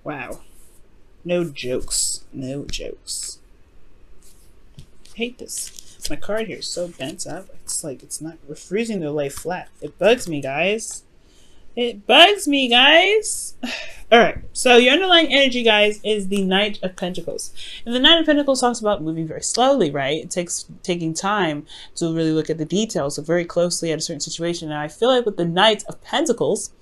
Wow. No jokes. No jokes. I hate this. My card here is so bent up. It's like it's not. We're freezing to lay flat. It bugs me, guys. It bugs me, guys. All right. So your underlying energy, guys, is the Knight of Pentacles, and the Knight of Pentacles talks about moving very slowly, right? It takes taking time to really look at the details, so very closely at a certain situation. And I feel like with the Knight of Pentacles,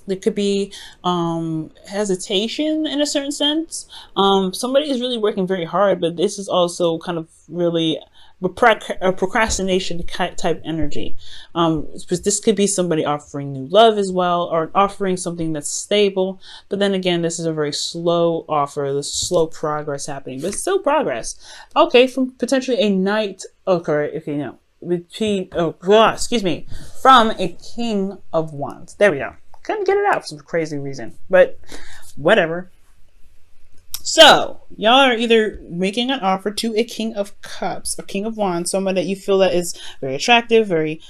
there could be hesitation in a certain sense. Somebody is really working very hard, but this is also kind of really a procrastination type energy. This could be somebody offering new love as well, or offering something that's stable. But then again, this is a very slow offer. There's slow progress happening, but still progress. Okay, from potentially a knight. Okay, no. Between, excuse me, from a King of Wands. There we go. Couldn't get it out for some crazy reason, but whatever. So y'all are either making an offer to a King of Cups or King of Wands, someone that you feel that is very attractive, very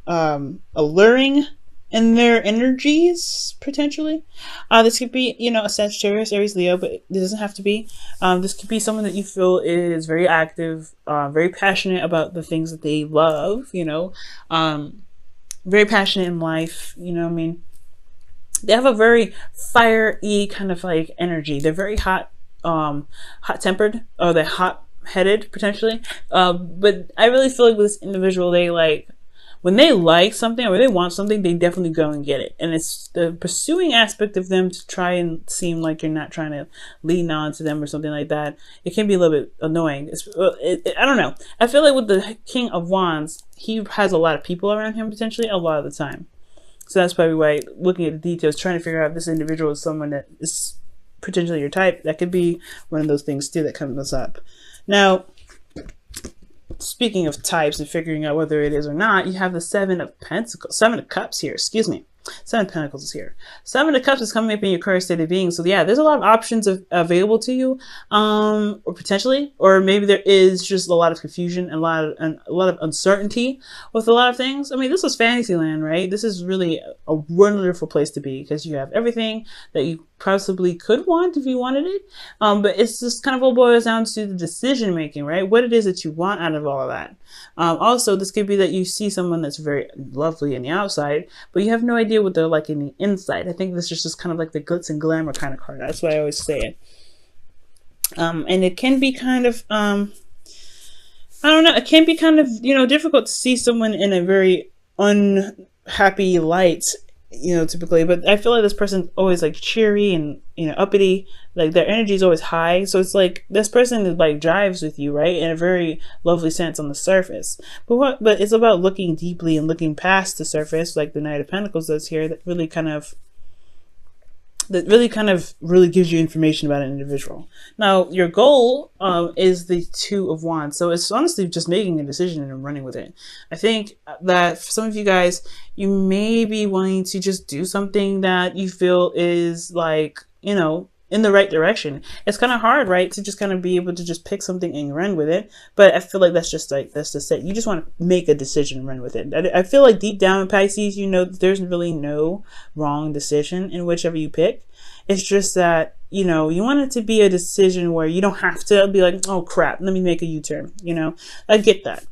alluring in their energies, potentially. This could be, a Sagittarius, Aries, Leo, but it doesn't have to be. This could be someone that you feel is very active, very passionate about the things that they love, very passionate in life, they have a very fiery kind of like energy. They're very hot tempered, or they're hot headed potentially. But I really feel like with this individual, they when they like something or they want something, they definitely go and get it. And it's the pursuing aspect of them to try and seem like you're not trying to lean on to them or something like that. It can be a little bit annoying. I don't know. I feel like with the King of Wands, he has a lot of people around him potentially a lot of the time. So that's probably why looking at the details, trying to figure out if this individual is someone that is potentially your type, that could be one of those things too that comes up. Now, speaking of types and figuring out whether it is or not, you have the Seven of Cups here, excuse me. Seven of Pentacles is here. Seven of Cups is coming up in your current state of being. So yeah, there's a lot of options available to you, or potentially, or maybe there is just a lot of confusion and a lot of uncertainty with a lot of things. I mean, this is Fantasyland, right? This is really a wonderful place to be because you have everything that you possibly could want if you wanted it. But it's just kind of all boils down to the decision making, right? What it is that you want out of all of that. Also, this could be that you see someone that's very lovely in the outside, but you have no idea what they're like in the inside. I think this is just kind of like the glitz and glamour kind of card. That's why I always say it. And it can be kind of, I don't know, it can be kind of, difficult to see someone in a very unhappy light, typically, but I feel like this person's always like cheery and, uppity, like their energy is always high. So it's like this person is like drives with you, right? In a very lovely sense on the surface. But it's about looking deeply and looking past the surface, like the Knight of Pentacles does here, that really kind of gives you information about an individual. Now, your goal is the Two of Wands. So it's honestly just making a decision and running with it. I think that for some of you guys, you may be wanting to just do something that you feel is like, in the right direction. It's kind of hard, right? To just kind of be able to just pick something and run with it. But I feel like that's just it. You just want to make a decision and run with it. I feel like deep down in Pisces, there's really no wrong decision in whichever you pick. It's just that, you want it to be a decision where you don't have to be like, oh crap, let me make a U-turn. I get that.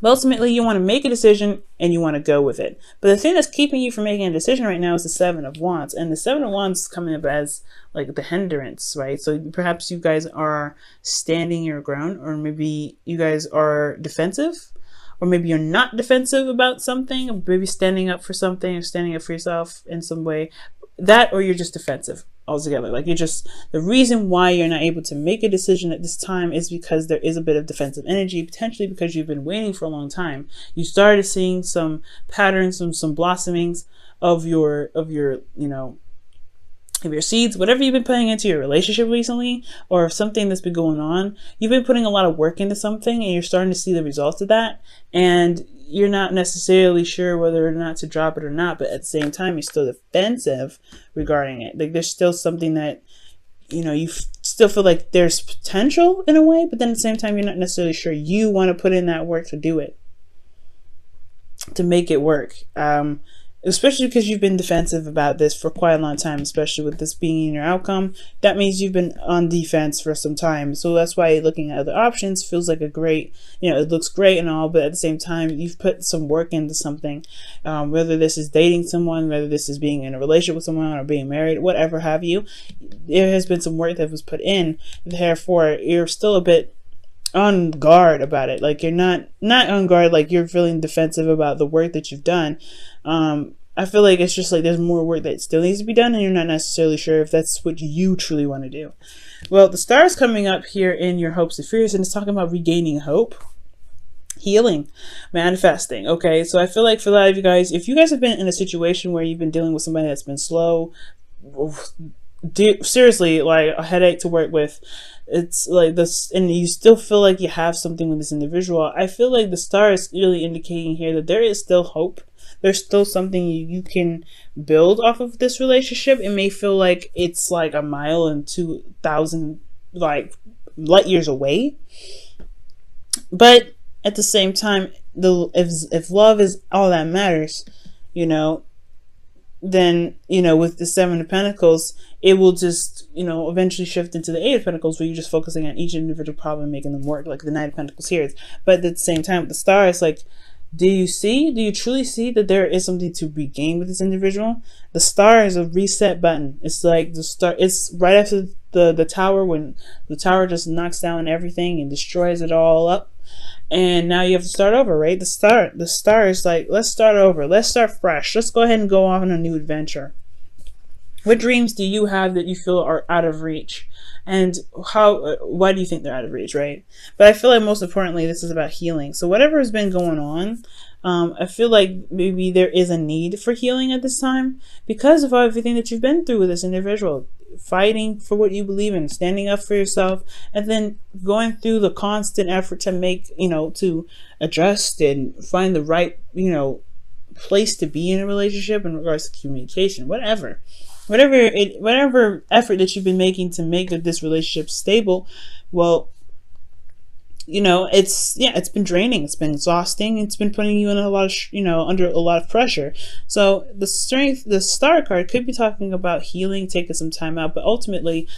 But ultimately, you want to make a decision and you want to go with it. But the thing that's keeping you from making a decision right now is the Seven of Wands. And the Seven of Wands is coming up as like the hindrance, right? So perhaps you guys are standing your ground, or maybe you guys are defensive, or maybe you're not defensive about something, or maybe standing up for something or standing up for yourself in some way. That, or you're just defensive altogether. Like the reason why you're not able to make a decision at this time is because there is a bit of defensive energy, potentially because you've been waiting for a long time. You started seeing some patterns, some blossomings of your seeds, whatever you've been putting into your relationship recently, or something that's been going on. You've been putting a lot of work into something and you're starting to see the results of that. And you're not necessarily sure whether or not to drop it or not, but at the same time, you're still defensive regarding it. Like there's still something that, you still feel like there's potential in a way, but then at the same time, you're not necessarily sure you want to put in that work to do it, to make it work. especially because you've been defensive about this for quite a long time, especially with this being in your outcome. That means you've been on defense for some time. So that's why looking at other options feels like a great, it looks great and all, but at the same time, you've put some work into something. Whether this is dating someone, whether this is being in a relationship with someone or being married, whatever have you, there has been some work that was put in. Therefore, you're still a bit on guard about it. Like you're not on guard, like you're feeling defensive about the work that you've done. I feel like it's just like there's more work that still needs to be done, and you're not necessarily sure if that's what you truly want to do. Well, the star is coming up here in your hopes and fears, and it's talking about regaining hope, healing, manifesting. Okay, so I feel like for a lot of you guys, if you guys have been in a situation where you've been dealing with somebody that's been slow, seriously, like a headache to work with, it's like this, and you still feel like you have something with this individual, I feel like the star is really indicating here that there is still hope. There's still something you can build off of this relationship. It may feel like it's like a mile and 2,000 like light years away, but at the same time, if love is all that matters, then with the Seven of Pentacles, it will just eventually shift into the Eight of Pentacles, where you're just focusing on each individual problem and making them work, like the Knight of Pentacles here. But at the same time, with the star, it's like, do you truly see that there is something to regain with this individual? The star is a reset button. It's like the star, it's right after the tower, when the tower just knocks down everything and destroys it all up, and now you have to start over, right? The star is like, let's start over, let's start fresh, let's go ahead and go off on a new adventure. What dreams do you have that you feel are out of reach? And why do you think they're out of reach, right? But I feel like most importantly, this is about healing. So whatever has been going on, I feel like maybe there is a need for healing at this time because of everything that you've been through with this individual. Fighting for what you believe in, standing up for yourself, and then going through the constant effort to make, to adjust and find the right, place to be in a relationship in regards to communication, whatever effort that you've been making to make this relationship stable. Well, it's been draining, it's been exhausting, it's been putting you in a lot of under a lot of pressure. So the star card could be talking about healing, taking some time out, but ultimately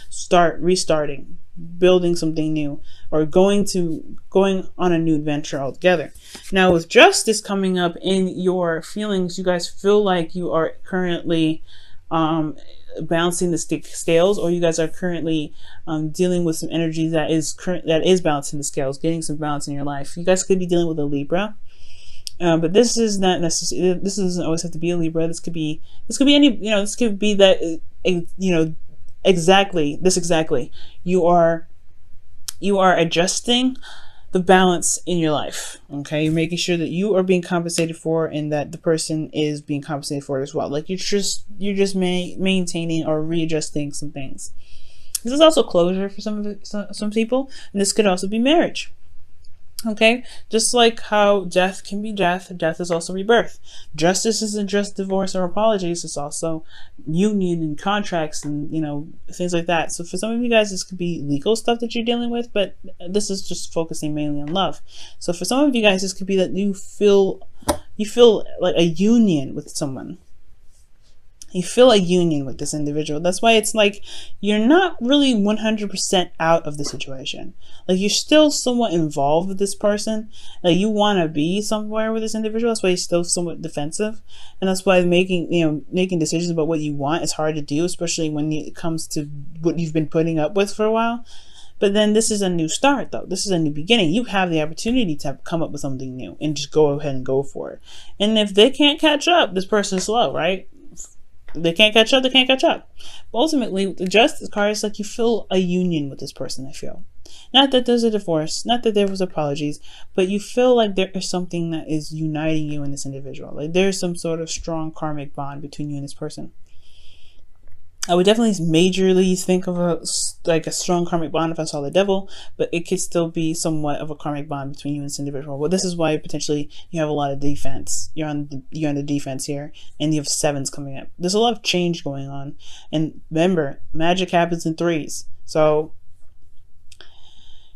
restarting, building something new, or going on a new adventure altogether. Now with justice coming up in your feelings, you guys feel like you are currently balancing the scales, or you guys are currently dealing with some energy that is balancing the scales, getting some balance in your life. You guys could be dealing with a Libra, but this is not necessarily. This doesn't always have to be a Libra. This could be any. This could be that. Exactly. You are adjusting the balance in your life. Okay, you're making sure that you are being compensated for, and that the person is being compensated for it as well. Like you're just maintaining or readjusting some things. This is also closure for some people, and this could also be marriage. Okay, just like how death can be death is also rebirth. Justice isn't just divorce or apologies, it's also union and contracts and things like that. So for some of you guys, this could be legal stuff that you're dealing with, but this is just focusing mainly on love. So for some of you guys, this could be that you feel like a union with someone. You feel a union with this individual. That's why it's like you're not really 100% out of the situation. Like you're still somewhat involved with this person. Like you want to be somewhere with this individual. That's why you're still somewhat defensive, and that's why making decisions about what you want is hard to do, especially when it comes to what you've been putting up with for a while. But then this is a new start, though. This is a new beginning. You have the opportunity to come up with something new and just go ahead and go for it. And if they can't catch up, this person's slow, right? They can't catch up, But ultimately, the justice card is like you feel a union with this person, I feel. Not that there's a divorce, not that there was apologies, but you feel like there is something that is uniting you and this individual. Like there's some sort of strong karmic bond between you and this person. I would definitely majorly think of a strong karmic bond if I saw the devil, but it could still be somewhat of a karmic bond between you and this individual. Well, this is why potentially you have a lot of defense. You're on the defense here, and you have sevens coming up. There's a lot of change going on, and remember, magic happens in threes. So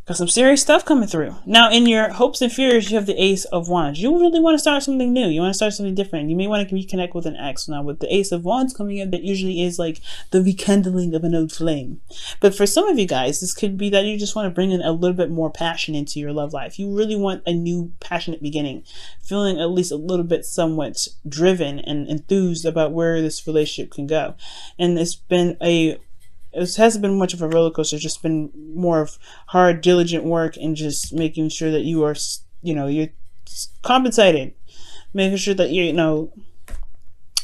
Got some serious stuff coming through. Now, in your hopes and fears, you have the Ace of Wands. You really want to start something new. You want to start something different. You may want to reconnect with an ex. Now, with the Ace of Wands coming in, that usually is like the rekindling of an old flame. But for some of you guys, this could be that you just want to bring in a little bit more passion into your love life. You really want a new passionate beginning, feeling at least a little bit somewhat driven and enthused about where this relationship can go. And it hasn't been much of a roller coaster. It's just been more of hard, diligent work and just making sure that you are, you're compensated, making sure that you're,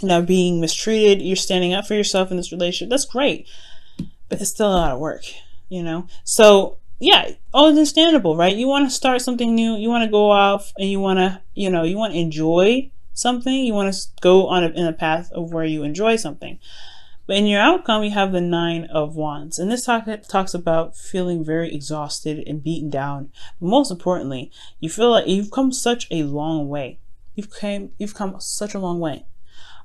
not being mistreated. You're standing up for yourself in this relationship. That's great, but it's still a lot of work, So yeah, all understandable, right? You want to start something new. You want to go off and you want to, you want to enjoy something. You want to go in a path of where you enjoy something. But in your outcome, you have the Nine of Wands. And this talks about feeling very exhausted and beaten down. But most importantly, you feel like you've come such a long way. You've come such a long way.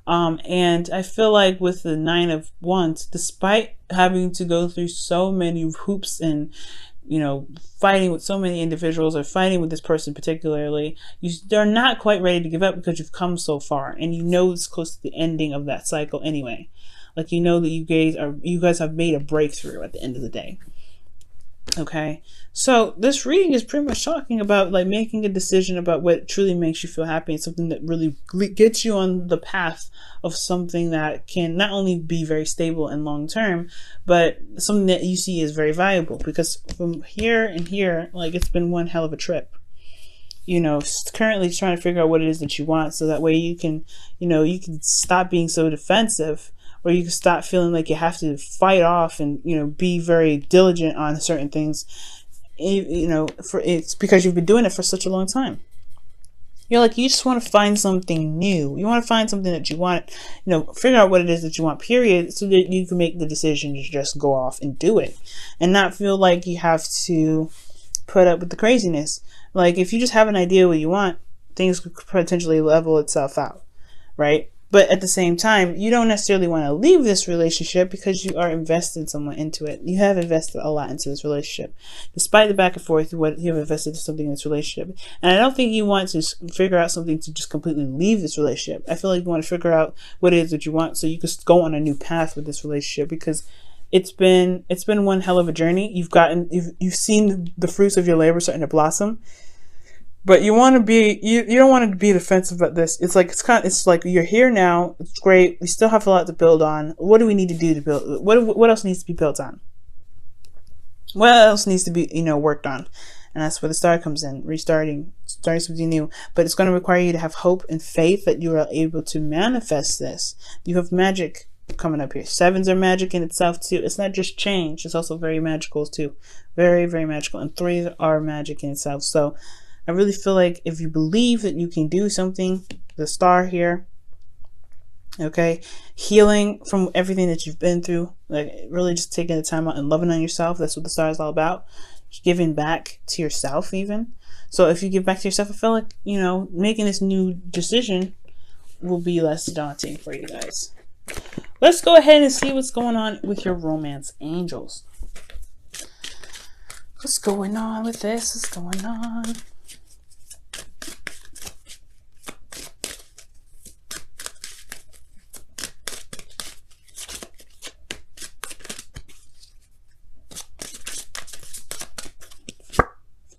And I feel like with the Nine of Wands, despite having to go through so many hoops and, fighting with so many individuals or fighting with this person particularly, they're not quite ready to give up because you've come so far. And it's close to the ending of that cycle anyway. Like, that you guys have made a breakthrough at the end of the day. Okay. So this reading is pretty much talking about like making a decision about what truly makes you feel happy and something that really gets you on the path of something that can not only be very stable and long term, but something that you see is very valuable, because from here and here, like, it's been one hell of a trip. Currently trying to figure out what it is that you want, so that way you can stop being so defensive, or you can stop feeling like you have to fight off and, be very diligent on certain things, it's because you've been doing it for such a long time. You just want to find something new. You want to find something that you want, figure out what it is that you want, period, so that you can make the decision to just go off and do it and not feel like you have to put up with the craziness. Like, if you just have an idea what you want, things could potentially level itself out, right? But at the same time, you don't necessarily want to leave this relationship because you are invested somewhat into it. You have invested a lot into this relationship. Despite the back and forth, you have invested something in this relationship. And I don't think you want to figure out something to just completely leave this relationship. I feel like you want to figure out what it is that you want so you can go on a new path with this relationship, because it's been one hell of a journey. You've seen the fruits of your labor starting to blossom. But you want to be, you don't want to be defensive about this. It's like you're here now. It's great. We still have a lot to build on. What do we need to do to build? What else needs to be built on? What else needs to be, worked on? And that's where the Star comes in, starting something new. But it's going to require you to have hope and faith that you are able to manifest this. You have magic coming up here. Sevens are magic in itself too. It's not just change. It's also very magical too. Very, very magical. And threes are magic in itself. So I really feel like if you believe that you can do something, the Star here, okay, healing from everything that you've been through, like really just taking the time out and loving on yourself. That's what the Star is all about. Giving back to yourself even. So if you give back to yourself, I feel like, making this new decision will be less daunting for you guys. Let's go ahead and see what's going on with your romance angels. What's going on with this? What's going on?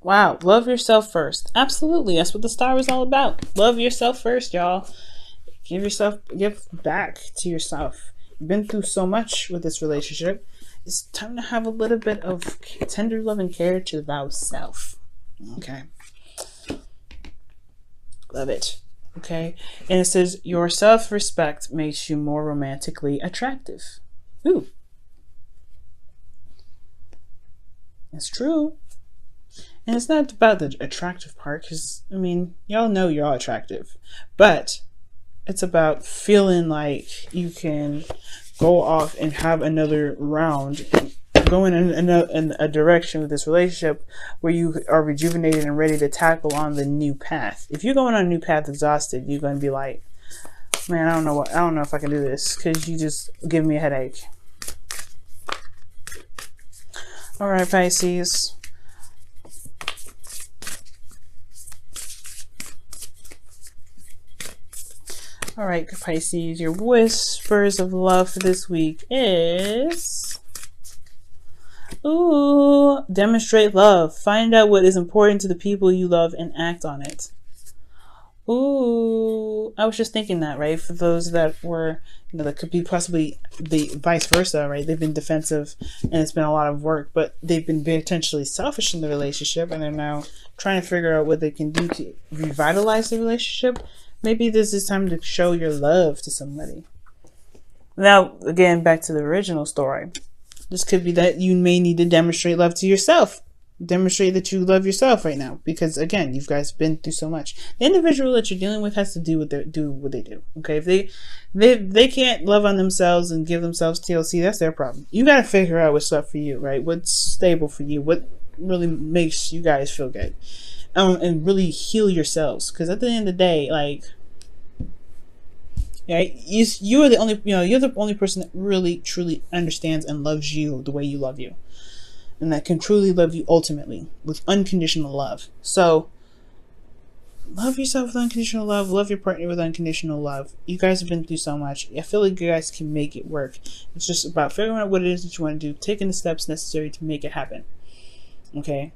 Wow, love yourself first. Absolutely, that's what the Star is all about. Love yourself first, y'all. Give back to yourself. You've been through so much with this relationship. It's time to have a little bit of tender love and care to thou self. Okay. Love it. Okay. And it says, your self-respect makes you more romantically attractive. Ooh. It's true. And it's not about the attractive part, because, y'all know you're all attractive. But it's about feeling like you can go off and have another round, going in a direction with this relationship where you are rejuvenated and ready to tackle on the new path. If you're going on a new path exhausted, you're going to be like, man, I don't know if I can do this, because you just give me a headache. All right, Pisces. All right, Pisces, your whispers of love for this week is, ooh, demonstrate love. Find out what is important to the people you love and act on it. Ooh, I was just thinking that, right? For those that were, that could be possibly the vice versa, right? They've been defensive and it's been a lot of work, but they've been potentially selfish in the relationship and they're now trying to figure out what they can do to revitalize the relationship. Maybe this is time to show your love to somebody. Now, again, back to the original story. This could be that you may need to demonstrate love to yourself. Demonstrate that you love yourself right now, because again, you guys have been through so much. The individual that you're dealing with has to do what they do. Okay, if they can't love on themselves and give themselves TLC, that's their problem. You got to figure out what's up for you, right? What's stable for you? What really makes you guys feel good, and really heal yourselves. Because at the end of the day, like, right, you are the only, you're the only person that really truly understands and loves you the way you love you. And that can truly love you ultimately with unconditional love. So love yourself with unconditional love. Love your partner with unconditional love. You guys have been through so much. I feel like you guys can make it work. It's just about figuring out what it is that you want to do, taking the steps necessary to make it happen. Okay?